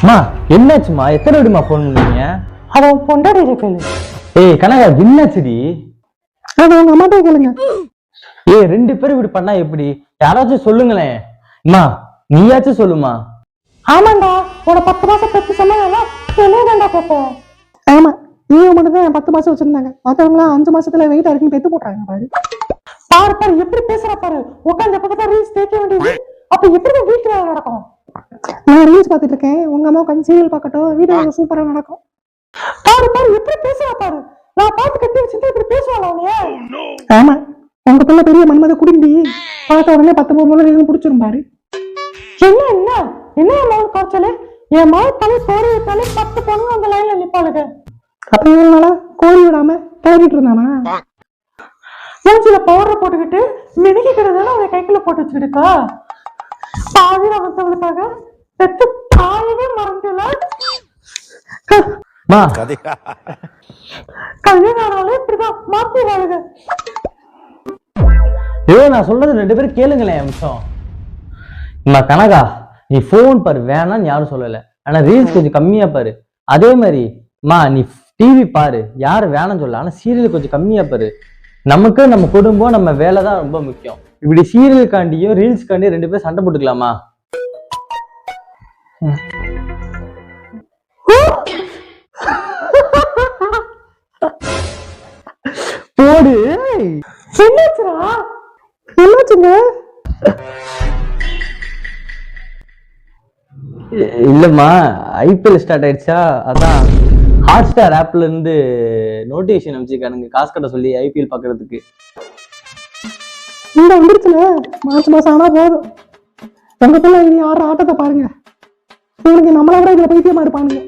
அம்மா என்னாச்சுமா? எத்தனை விடுமா போன் பண்ணீங்க? அவன் பொண்டாடி கேளு. ஏய் கனகா என்னாச்சுடி? அது உங்க அம்மாட்டே கேளுங்க. ஏய் 2 பேரும் இப்படி பண்ணா எப்படி? யாராச்சும் சொல்லுங்களேன். அம்மா நீயாச்சும் சொல்லுமா. ஆமாண்டா, உன 10 மாசம் பெற்று சொன்னாங்கல்ல, என்னதான்டா கேட்ப? ஆமா, நீ மட்டும் தான் 10 மாசம் வச்சிருந்தாங்க, மற்றவங்களாம் 5 மாசத்துல வெயிட் இருக்குன்னு பெத்து போட்டாங்க. பாரு பாரு பாரு எப்படி பேசுற பாரு. உட்காந்து எப்ப பார்த்தா ரீல்ஸ் தேய்க்க வேண்டியது. அப்ப எப்படி வீட்டு வேலை நடக்கும்? நான் ரீல்ஸ் பார்த்துட்டு இருக்கேன், உங்க அம்மா உட்காந்து சீரியல் பார்க்கட்டும், வீட்டு வேலை சூப்பரா நடக்கும். பாரு பாரு எப்படி பேசுறா பாரு. நான் பார்த்து கட்டி வச்சுட்டு இப்படி பேசுவாங்க அவனைய. ஆமா, உங்க பிள்ளை பெரிய மன்மத குடிந்தி, பார்த்த உடனே 10 பொம்பளை பிடிச்சிரும் பாரு. என்ன என்ன என்ன மவுன் காய்ச்சல்? என் மவுன் தலை கோரி விட்டாலே 10 பொண்ணு அந்த லைன்ல நிப்பாளுங்க. அப்ப இவனால கோரி விடாம கிளம்பிட்டு இருந்தானா? மூஞ்சில பவுடர் போட்டுக்கிட்டு மினுக்கிக்கிறதால அவன் கைக்குள்ள போட்டு வச்சுக்கிட்டா பாதி மத்தவங்களுக்காக பெத்து தாயவே மறந்துல. கல்யாணாலே இப்படிதான் மாத்திடுறாளுங்க. நான் சொல்றது 2 பேரும் கேளுங்களேன் நிமிஷம். அம்மா கனகா நீ போன் பாரு, வேணான்னு யாரும் சொல்லல. ஆனா ரீல்ஸ் கொஞ்சம் கம்மியா பாரு. அதே மாதிரி மா நீ டிவி பாரு, யாரும் வேணாம்னு சொல்ல. ஆனா சீரியல் கொஞ்சம் கம்மியா பாரு. நமக்கு நம்ம குடும்பம் நம்ம வேலை தான் ரொம்ப முக்கியம். இப்படி சீரியலுக்காண்டியும் ரீல்ஸ்காண்டியும் 2 பேரும் சண்டை போட்டுக்கலாமா? போடு. என்னாச்சுங்க? இல்லம்மா, ஐபிஎல் ஸ்டார்ட் ஆயிடுச்சா, அதான் ஹாட் ஸ்டார் ஆப்ல இருந்து நோட்டிபிகேஷன் அனுப்பிச்சிருக்கானுங்க காசு கட்ட சொல்லி ஐபிஎல் பாக்குறதுக்கு. இந்த வந்துருச்சுல, மார்ச் மாசம் ஆனா போதும். உங்க பிள்ளை இனி ஆடுற ஆட்டத்தை பாருங்க. இவனுக்கு நம்மளை விட இதுல பைத்தியமா இருப்பானுங்க.